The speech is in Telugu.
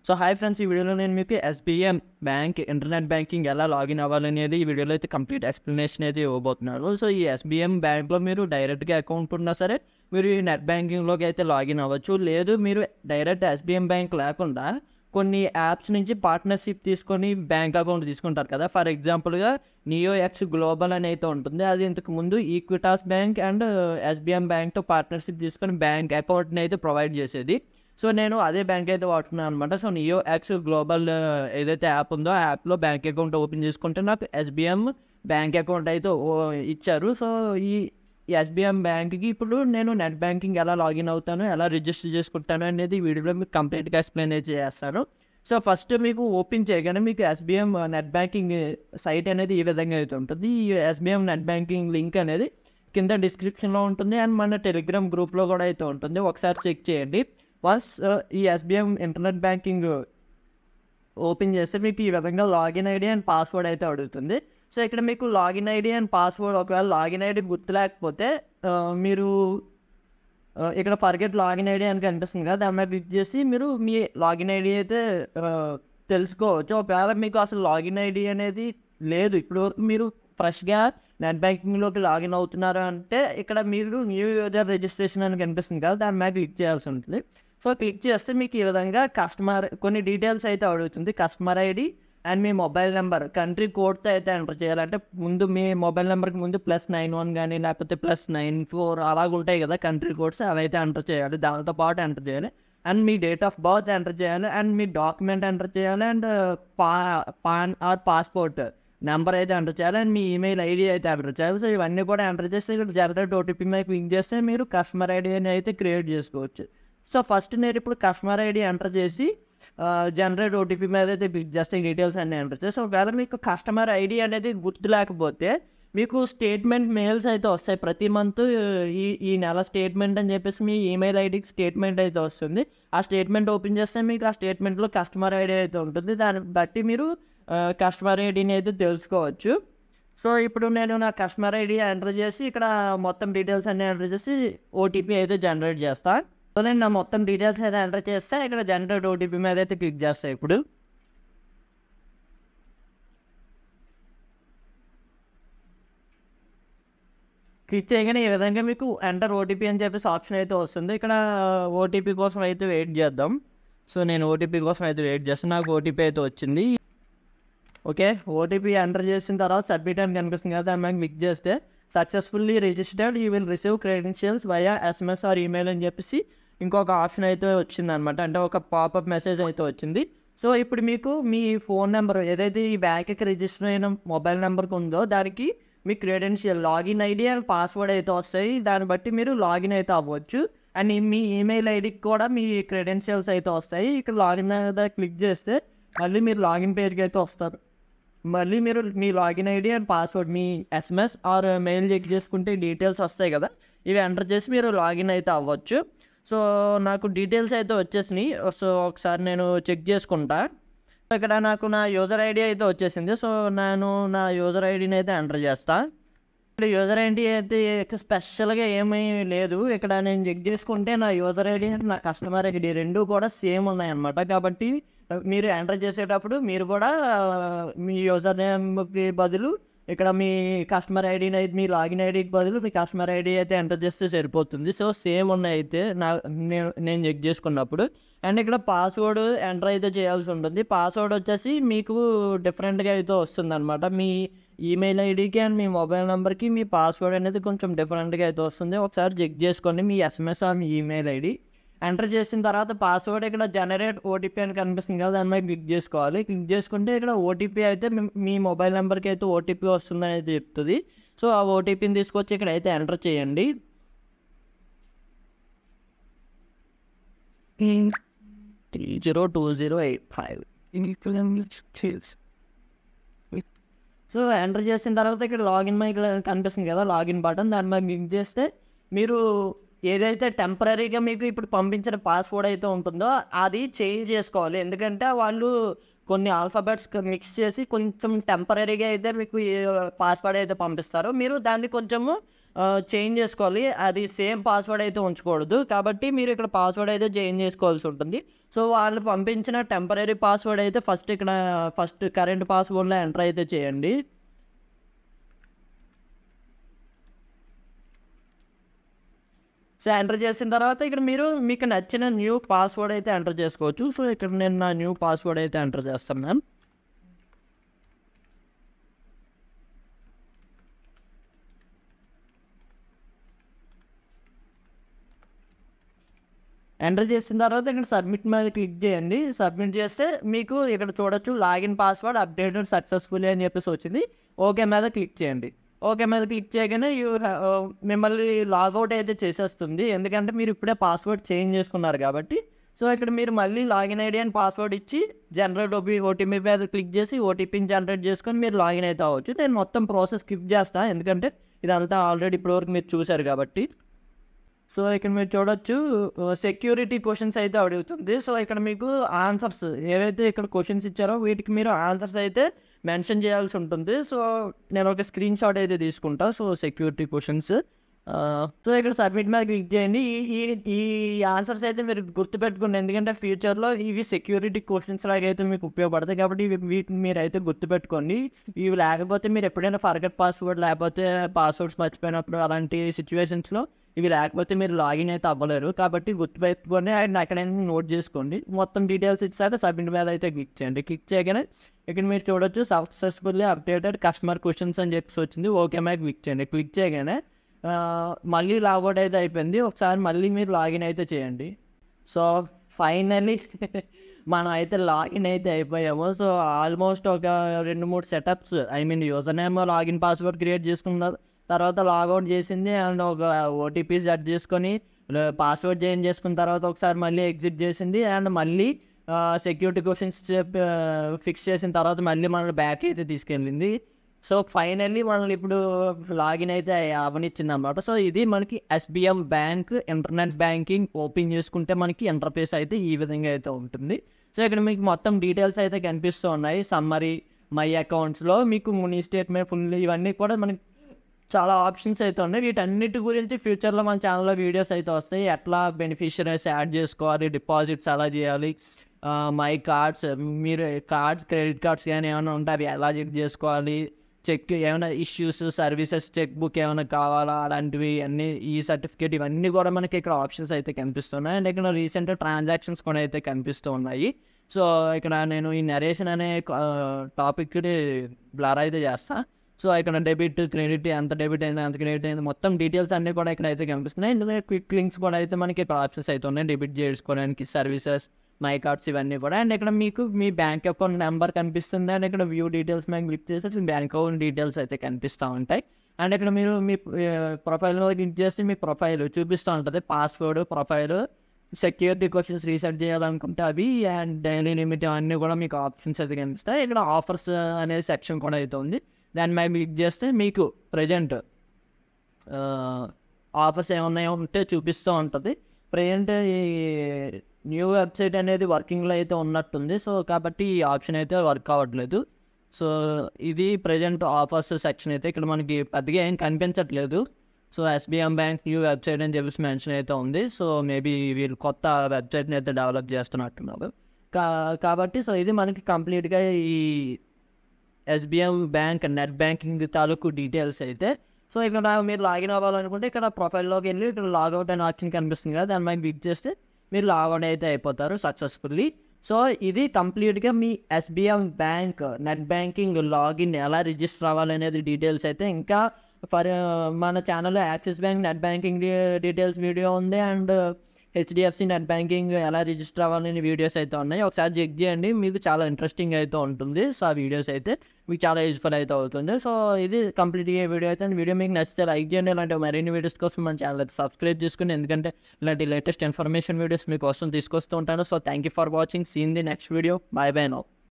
సో హాయ్ ఫ్రెండ్స్, ఈ వీడియోలో నేను మీకు ఎస్బీఎం బ్యాంక్ ఇంటర్నెట్ బ్యాంకింగ్ ఎలా లాగిన్ అవ్వాలనేది ఈ వీడియోలో అయితే కంప్లీట్ ఎక్స్ప్లెనేషన్ అయితే ఇవ్వబోతున్నాను. సో ఈ ఎస్బీఎం బ్యాంక్లో మీరు డైరెక్ట్గా అకౌంట్ ఉన్నా సరే మీరు ఈ నెట్ బ్యాంకింగ్లోకి అయితే లాగిన్ అవ్వచ్చు. లేదు మీరు డైరెక్ట్ ఎస్బీఎం బ్యాంక్ లేకుండా కొన్ని యాప్స్ నుంచి పార్ట్నర్షిప్ తీసుకొని బ్యాంక్ అకౌంట్ తీసుకుంటారు కదా. ఫర్ ఎగ్జాంపుల్గా నియోఎక్స్ గ్లోబల్ అని అయితే ఉంటుంది. అది ఇంతకుముందు ఈక్విటాస్ బ్యాంక్ అండ్ ఎస్బీఎం బ్యాంక్తో పార్ట్నర్షిప్ తీసుకొని బ్యాంక్ అకౌంట్ని అయితే ప్రొవైడ్ చేసేది. సో నేను అదే బ్యాంక్ అయితే వాడుతున్నాను అనమాట. సో నియోఎక్స్ గ్లోబల్ ఏదైతే యాప్ ఉందో ఆ యాప్లో బ్యాంక్ అకౌంట్ ఓపెన్ చేసుకుంటే నాకు ఎస్బీఎం బ్యాంక్ అకౌంట్ అయితే ఇచ్చారు. సో ఈ ఎస్బీఎం బ్యాంక్కి ఇప్పుడు నేను నెట్ బ్యాంకింగ్ ఎలా లాగిన్ అవుతాను, ఎలా రిజిస్టర్ చేసుకుంటాను అనేది ఈ వీడియోలో మీకు కంప్లీట్గా ఎక్స్ప్లెయిన్ అయితే చేస్తాను. సో ఫస్ట్ మీకు ఓపెన్ చేయగానే మీకు ఎస్బీఎం నెట్ బ్యాంకింగ్ సైట్ అనేది ఈ విధంగా అయితే ఉంటుంది. ఈ ఎస్బీఎం నెట్ బ్యాంకింగ్ లింక్ అనేది కింద డిస్క్రిప్షన్లో ఉంటుంది అండ్ మన టెలిగ్రామ్ గ్రూప్లో కూడా అయితే ఉంటుంది. ఒకసారి చెక్ చేయండి. వన్స్ ఈ ఎస్బీఎం ఇంటర్నెట్ బ్యాంకింగ్ ఓపెన్ చేస్తే మీకు ఈ విధంగా లాగిన్ ఐడి అండ్ పాస్వర్డ్ అయితే అడుగుతుంది. సో ఇక్కడ మీకు లాగిన్ ఐడి అండ్ పాస్వర్డ్, ఒకవేళ లాగిన్ ఐడి గుర్తు లేకపోతే మీరు ఇక్కడ ఫర్గెట్ లాగిన్ ఐడి అని కనిపిస్తుంది కదా, దాని మీద క్లిక్ చేసి మీరు మీ లాగిన్ ఐడి అయితే తెలుసుకోవచ్చు. ఒకవేళ మీకు అసలు లాగిన్ ఐడి అనేది లేదు, ఇప్పుడు మీరు ఫ్రెష్గా నెట్ బ్యాంకింగ్లోకి లాగిన్ అవుతున్నారు అంటే ఇక్కడ మీరు న్యూ యూజర్ రిజిస్ట్రేషన్ అని కనిపిస్తుంది కదా, దాని మీద క్లిక్ చేయాల్సి ఉంటుంది. సో క్లిక్ చేస్తే మీకు ఈ విధంగా కస్టమర్ కొన్ని డీటెయిల్స్ అయితే అడుగుతుంది. Customer ID and me mobile number, country కోడ్తో అయితే ఎంటర్ చేయాలంటే ముందు మీ మొబైల్ నెంబర్కి ముందు +91 కానీ లేకపోతే +94 అలాగ ఉంటాయి కదా కంట్రీ కోడ్స్, అవి అయితే ఎంటర్ చేయాలి. దాంతో పాటు ఎంటర్ చేయాలి and me date of birth enter చేయాలి అండ్ మీ డాక్యుమెంట్ ఎంటర్ చేయాలి and pan are passport number అయితే ఎంటర్ చేయాలి అండ్ మీ ఈమెయిల్ ఐడి అయితే ఎంటర్ చేయాలి. సో ఇవన్నీ కూడా ఎంటర్ చేస్తే ఇక్కడ జనరేట్ ఓటీపీ మీద క్లిక్ చేస్తే మీరు కస్టమర్ ఐడిని అయితే క్రియేట్ చేసుకోవచ్చు. సో ఫస్ట్ నేను ఇప్పుడు కస్టమర్ ఐడి ఎంటర్ చేసి జనరేట్ ఓటీపీ మీద అయితే క్లిక్ చేస్తే డీటెయిల్స్ అన్నీ ఎంటర్ చేసి, ఒకవేళ మీకు కస్టమర్ ఐడి అనేది గుర్తు లేకపోతే మీకు స్టేట్మెంట్ మెయిల్స్ అయితే వస్తాయి ప్రతి మంత్. ఈ నెల స్టేట్మెంట్ అని చెప్పేసి మీ ఈమెయిల్ ఐడికి స్టేట్మెంట్ అయితే వస్తుంది. ఆ స్టేట్మెంట్ ఓపెన్ చేస్తే మీకు ఆ స్టేట్మెంట్లో కస్టమర్ ఐడి అయితే ఉంటుంది. దాన్ని బట్టి మీరు కస్టమర్ ఐడిని అయితే తెలుసుకోవచ్చు. సో ఇప్పుడు నేను నా కస్టమర్ ఐడి ఎంటర్ చేసి ఇక్కడ మొత్తం డీటెయిల్స్ అన్నీ ఎంటర్ చేసి ఓటీపీ అయితే జనరేట్ చేస్తాను. సో నేను నా మొత్తం డీటెయిల్స్ అయితే ఎంటర్ చేస్తే ఇక్కడ జనరేట్ ఓటీపీ మీద అయితే క్లిక్ చేస్తాను. ఇప్పుడు క్లిక్ చేయగానే ఈ విధంగా మీకు ఎంటర్ ఓటీపీ అని చెప్పేసి ఆప్షన్ అయితే వస్తుంది. ఇక్కడ ఓటీపీ కోసం అయితే వెయిట్ చేద్దాం. సో నేను ఓటీపీ కోసం అయితే వెయిట్ చేస్తాను. నాకు ఓటీపీ అయితే వచ్చింది. ఓకే, ఓటీపీ ఎంటర్ చేసిన తర్వాత సబ్మిట్ అని కనిపిస్తుంది కదా, దాని మీద క్లిక్ చేస్తే successfully registered, you will receive credentials via SMS are email అని చెప్పేసి ఇంకొక ఆప్షన్ అయితే వచ్చింది అనమాట. అంటే ఒక పాపప్ మెసేజ్ అయితే వచ్చింది. సో ఇప్పుడు మీకు మీ ఫోన్ నెంబర్ ఏదైతే ఈ బ్యాంక్కి రిజిస్టర్ అయిన మొబైల్ నెంబర్కి ఉందో దానికి మీ credential login ID and password అయితే వస్తాయి. దాన్ని బట్టి మీరు లాగిన్ అయితే అవ్వచ్చు. అండ్ మీ ఈమెయిల్ ఐడికి కూడా మీ క్రెడెన్షియల్స్ అయితే వస్తాయి. ఇక్కడ లాగిన్ మీద క్లిక్ చేస్తే మళ్ళీ మీరు లాగిన్ పేజ్కి అయితే వస్తారు. మళ్ళీ మీరు మీ లాగిన్ ఐడి అండ్ పాస్వర్డ్, మీ ఎస్ఎంఎస్ ఆర్ మెయిల్ చెక్ చేసుకుంటే డీటెయిల్స్ వస్తాయి కదా, ఇవి ఎంటర్ చేసి మీరు లాగిన్ అయితే అవ్వచ్చు. సో నాకు డీటెయిల్స్ అయితే వచ్చేసినాయి. సో ఒకసారి నేను చెక్ చేసుకుంటా. ఇక్కడ నాకు నా యూజర్ ఐడి అయితే వచ్చేసింది. సో నేను నా యూజర్ ఐడిని అయితే ఎంటర్ చేస్తాను. ఇక్కడ యూజర్ ఐడి అయితే స్పెషల్గా ఏమీ లేదు. ఇక్కడ నేను చెక్ చేసుకుంటే నా యూజర్ ఐడి అండ్ నా కస్టమర్ ఐడి రెండు కూడా సేమ్ ఉన్నాయన్నమాట. కాబట్టి మీరు ఎంటర్ చేసేటప్పుడు మీరు కూడా మీ యూజర్ నేమ్కి బదులు ఇక్కడ మీ కస్టమర్ ఐడిని అయితే మీ లాగిన్ ఐడికి బదులు మీ కస్టమర్ ఐడి అయితే ఎంటర్ చేస్తే సరిపోతుంది. సో సేమ్ ఉన్నాయి అయితే నేను చెక్ చేసుకున్నప్పుడు. అండ్ ఇక్కడ పాస్వర్డ్ ఎంటర్ అయితే చేయాల్సి ఉంటుంది. పాస్వర్డ్ వచ్చేసి మీకు డిఫరెంట్గా అయితే వస్తుంది అనమాట. మీ ఈమెయిల్ ఐడికి అండ్ మీ మొబైల్ నెంబర్కి మీ పాస్వర్డ్ అనేది కొంచెం డిఫరెంట్గా అయితే వస్తుంది. ఒకసారి చెక్ చేసుకోండి. మీ ఎస్ఎంఎస్ ఆర్ మీ ఈమెయిల్ ఐడి ఎంటర్ చేసిన తర్వాత పాస్వర్డ్ ఇక్కడ జనరేట్ ఓటీపీ అని కనిపిస్తుంది కదా, దాని మీద క్లిక్ చేసుకోవాలి. క్లిక్ చేసుకుంటే ఇక్కడ ఓటీపీ అయితే మీ మొబైల్ నెంబర్కి అయితే ఓటీపీ వస్తుందని అయితే చెప్తుంది. సో ఆ ఓటీపీని తీసుకొచ్చి ఇక్కడ అయితే ఎంటర్ చేయండి. సో ఎంటర్ చేసిన తర్వాత ఇక్కడ లాగిన్ మీద కనిపిస్తుంది కదా లాగిన్ బటన్, దాని మీద క్లిక్ చేస్తే మీరు ఏదైతే టెంపరీగా మీకు ఇప్పుడు పంపించిన పాస్వర్డ్ అయితే ఉంటుందో అది చేంజ్ చేసుకోవాలి. ఎందుకంటే వాళ్ళు కొన్ని ఆల్ఫాబెట్స్ మిక్స్ చేసి కొంచెం టెంపరీగా అయితే మీకు పాస్వర్డ్ అయితే పంపిస్తారు. మీరు దాన్ని కొంచెము చేంజ్ చేసుకోవాలి. అది సేమ్ పాస్వర్డ్ అయితే ఉంచకూడదు. కాబట్టి మీరు ఇక్కడ పాస్వర్డ్ అయితే చేంజ్ చేసుకోవాల్సి ఉంటుంది. సో వాళ్ళు పంపించిన టెంపరరీ పాస్వర్డ్ అయితే ఫస్ట్ కరెంట్ పాస్వర్డ్లో ఎంటర్ అయితే చేయండి. సో ఎంటర్ చేసిన తర్వాత ఇక్కడ మీకు నచ్చిన న్యూ పాస్వర్డ్ అయితే ఎంటర్ చేసుకోవచ్చు. సో ఇక్కడ నేను నా న్యూ పాస్వర్డ్ అయితే ఎంటర్ చేస్తున్నాను. ఎంటర్ చేసిన తర్వాత ఇక్కడ సబ్మిట్ మీద క్లిక్ చేయండి. సబ్మిట్ చేస్తే మీకు ఇక్కడ చూడొచ్చు లాగిన్ పాస్వర్డ్ అప్డేటెడ్ సక్సెస్ఫుల్లీ అని చెప్పేసి వచ్చింది. ఓకే మీద క్లిక్ చేయండి. ఓకే మీద క్లిక్ చేయగానే మిమ్మల్ని లాగౌట్ అయితే చేసేస్తుంది. ఎందుకంటే మీరు ఇప్పుడే పాస్వర్డ్ చేంజ్ చేసుకున్నారు కాబట్టి. సో ఇక్కడ మీరు మళ్ళీ లాగిన్ ఐడి అని పాస్వర్డ్ ఇచ్చి జనరేట్ ఓటీపీ మీద క్లిక్ చేసి ఓటీపీని జనరేట్ చేసుకొని మీరు లాగిన్ అయితే అవ్వచ్చు. నేను మొత్తం ప్రాసెస్ స్కిప్ చేస్తాను, ఎందుకంటే ఇదంతా ఆల్రెడీ ఇప్పటివరకు మీరు చూశారు కాబట్టి. సో ఇక్కడ మీరు చూడొచ్చు సెక్యూరిటీ క్వశ్చన్స్ అయితే అడుగుతుంది. సో ఇక్కడ మీకు ఆన్సర్స్ ఏవైతే ఇక్కడ క్వశ్చన్స్ ఇచ్చారో వీటికి మీరు ఆన్సర్స్ అయితే మెన్షన్ చేయాల్సి ఉంటుంది. సో నేను ఒక స్క్రీన్ షాట్ అయితే తీసుకుంటా. సో సెక్యూరిటీ క్వశ్చన్స్, సో ఇక్కడ సబ్మిట్ మీద క్లిక్ చేయండి. ఈ ఆన్సర్స్ అయితే మీరు గుర్తుపెట్టుకోండి, ఎందుకంటే ఫ్యూచర్లో ఇవి సెక్యూరిటీ క్వశ్చన్స్ లాగా అయితే మీకు ఉపయోగపడతాయి. కాబట్టి వీటిని మీరు అయితే గుర్తుపెట్టుకోండి. ఇవి లేకపోతే మీరు ఎప్పుడైనా ఫర్గెట్ పాస్వర్డ్ లేకపోతే పాస్వర్డ్స్ మర్చిపోయినప్పుడు అలాంటి సిచ్యువేషన్స్లో ఇవి లేకపోతే మీరు లాగిన్ అయితే అవ్వలేరు. కాబట్టి గుర్తుపెట్టుకొని అండ్ ఎక్కడైనా నోట్ చేసుకోండి. మొత్తం డీటెయిల్స్ ఇచ్చాక సబ్మిట్ మీద అయితే క్లిక్ చేయండి. క్లిక్ చేయగానే ఇక్కడ మీరు చూడొచ్చు సక్సెస్ఫుల్లీ అప్డేటెడ్ కస్టమర్ క్వశ్చన్స్ అని చెప్పేసి వచ్చింది. ఓకే మీద క్లిక్ చేయండి. క్లిక్ చేయగానే మళ్ళీ లాగౌట్ అయితే అయిపోయింది. ఒకసారి మళ్ళీ మీరు లాగిన్ అయితే చేయండి. సో ఫైనల్లీ మనం అయితే లాగిన్ అయితే అయిపోయాము. సో ఆల్మోస్ట్ ఒక 2-3 setups, user name login password create చేసుకున్న తర్వాత లాగౌట్ చేసింది అండ్ ఒక ఓటీపీ సెట్ చేసుకొని పాస్వర్డ్ చేంజ్ చేసుకున్న తర్వాత ఒకసారి మళ్ళీ ఎగ్జిట్ చేసింది అండ్ మళ్ళీ సెక్యూరిటీ క్వశ్చన్స్ ఫిక్స్ చేసిన తర్వాత మళ్ళీ మనల్ని బ్యాక్ అయితే తీసుకెళ్ళింది. సో ఫైనల్లీ మనల్ని ఇప్పుడు లాగిన్ అయితే అవనిచ్చింది అన్నమాట. సో ఇది మనకి SBM bank internet banking open చేసుకుంటే మనకి ఇంటర్ఫేస్ అయితే ఈ విధంగా అయితే ఉంటుంది. సో ఇక్కడ మీకు మొత్తం డీటెయిల్స్ అయితే కనిపిస్తూ ఉన్నాయి. సమ్మరీ, మై అకౌంట్స్లో మీకు మనీ స్టేట్మెంట్ ఫుల్ ఇవన్నీ కూడా మనకి చాలా ఆప్షన్స్ అయితే ఉన్నాయి. వీటన్నిటి గురించి ఫ్యూచర్లో మన ఛానల్లో వీడియోస్ అయితే వస్తాయి. ఎట్లా బెనిఫిషరీస్ యాడ్ చేసుకోవాలి, డిపాజిట్స్ ఎలా చేయాలి, మై కార్డ్స్, మీరు కార్డ్స్ క్రెడిట్ కార్డ్స్ కానీ ఏమైనా ఉంటే అవి ఎలా చెక్ చేసుకోవాలి, చెక్ ఏమైనా ఇష్యూస్ సర్వీసెస్ చెక్ బుక్ ఏమైనా కావాలా అలాంటివి అన్నీ, ఈ సర్టిఫికేట్ ఇవన్నీ కూడా మనకి ఇక్కడ ఆప్షన్స్ అయితే కనిపిస్తున్నాయి. అండ్ ఇక్కడ రీసెంట్ ట్రాన్సాక్షన్స్ కూడా అయితే కనిపిస్తూ ఉన్నాయి. సో ఇక్కడ నేను ఈ నరేషన్ అనే టాపిక్ని బ్లర్ అయితే చేస్తాను. సో ఇక్కడ డెబిట్, క్రెడిట్, ఎంత డెబిట్ అయింది, ఎంత క్రెడిట్ అయింది, మొత్తం డీటెయిల్స్ అన్నీ కూడా ఇక్కడ అయితే కనిపిస్తున్నాయి. ఇందులో క్విక్ లింక్స్ కూడా అయితే మనకి ఇక్కడ ఆప్షన్స్ అయితే ఉన్నాయి, డెబిట్ చేసుకోవడానికి సర్వీసెస్, మై కార్డ్స్ ఇవన్నీ కూడా. అండ్ ఇక్కడ మీకు మీ బ్యాంక్ అకౌంట్ నెంబర్ కనిపిస్తుంది అండ్ ఇక్కడ వ్యూ డీటెయిల్స్ మీద క్లిక్ చేసి బ్యాంక్ అకౌంట్ డీటెయిల్స్ అయితే కనిపిస్తూ ఉంటాయి. అండ్ ఇక్కడ మీరు మీ ప్రొఫైల్ మీద క్లిక్ చేస్తే మీ ప్రొఫైల్ చూపిస్తూ ఉంటుంది. Password, profile, security questions reset చేయాలనుకుంటే అవి అండ్ డైలీ లిమిట్ అన్నీ కూడా మీకు ఆప్షన్స్ అయితే కనిపిస్తాయి. ఇక్కడ ఆఫర్స్ అనే సెక్షన్ కూడా అయితే ఉంది. దాని మీద క్లిక్ చేస్తే మీకు ప్రజెంట్ ఆఫర్స్ ఏమన్నాయో ఉంటే చూపిస్తూ ఉంటుంది. ప్రజెంట్ ఈ న్యూ వెబ్సైట్ అనేది వర్కింగ్లో అయితే ఉన్నట్టుంది. సో కాబట్టి ఈ ఆప్షన్ అయితే వర్క్ అవ్వట్లేదు. సో ఇది ప్రజెంట్ ఆఫర్స్ సెక్షన్ అయితే ఇక్కడ మనకి పెద్దగా ఏం కనిపించట్లేదు. So SBM bank new website అని చెప్పేసి మెన్షన్ అయితే ఉంది. సో మేబీ వీళ్ళు కొత్త వెబ్సైట్ని అయితే డెవలప్ చేస్తున్నట్టున్నారు కాబట్టి సో ఇది మనకి కంప్లీట్గా ఈ SBM బ్యాంక్ నెట్ బ్యాంకింగ్ తాలూకు డీటెయిల్స్ అయితే. సో ఇక్కడ మీరు లాగిన్ అవ్వాలనుకుంటే ఇక్కడ ప్రొఫైల్లోకి వెళ్ళి ఇక్కడ లాగౌట్ అనే ఆప్షన్ కనిపిస్తుంది కదా, దాని మీద క్లిక్ చేస్తే మీరు లాగౌట్ అయితే అయిపోతారు సక్సెస్ఫుల్లీ. సో ఇది కంప్లీట్గా మీ SBM bank net banking login ఎలా రిజిస్టర్ అవ్వాలనేది డీటెయిల్స్ అయితే. ఇంకా మన ఛానల్లో axis bank net banking details video ఉంది అండ్ HDFC నెట్ బ్యాంకింగ్ ఎలా రిజిస్టర్ అవ్వాలని వీడియోస్ అయితే ఉన్నాయి. ఒకసారి చెక్ చేయండి, మీకు చాలా ఇంట్రెస్టింగ్ అయితే ఉంటుంది. సో ఆ వీడియోస్ అయితే మీకు చాలా యూజ్ఫుల్ అయితే అవుతుంది. సో ఇది కంప్లీట్గా వీడియో అయితే. వీడియో మీకు నచ్చితే లైక్ చేయండి. ఇలాంటి మరిన్ని వీడియోస్ కోసం మన ఛానల్ అయితే సబ్స్క్రైబ్ చేసుకుని, ఎందుకంటే ఇలాంటి లేటెస్ట్ ఇన్ఫర్మేషన్ వీడియోస్ మీకోసం తీసుకొస్తూ ఉంటాను. So thank you for watching. See in the next video. Bye bye now.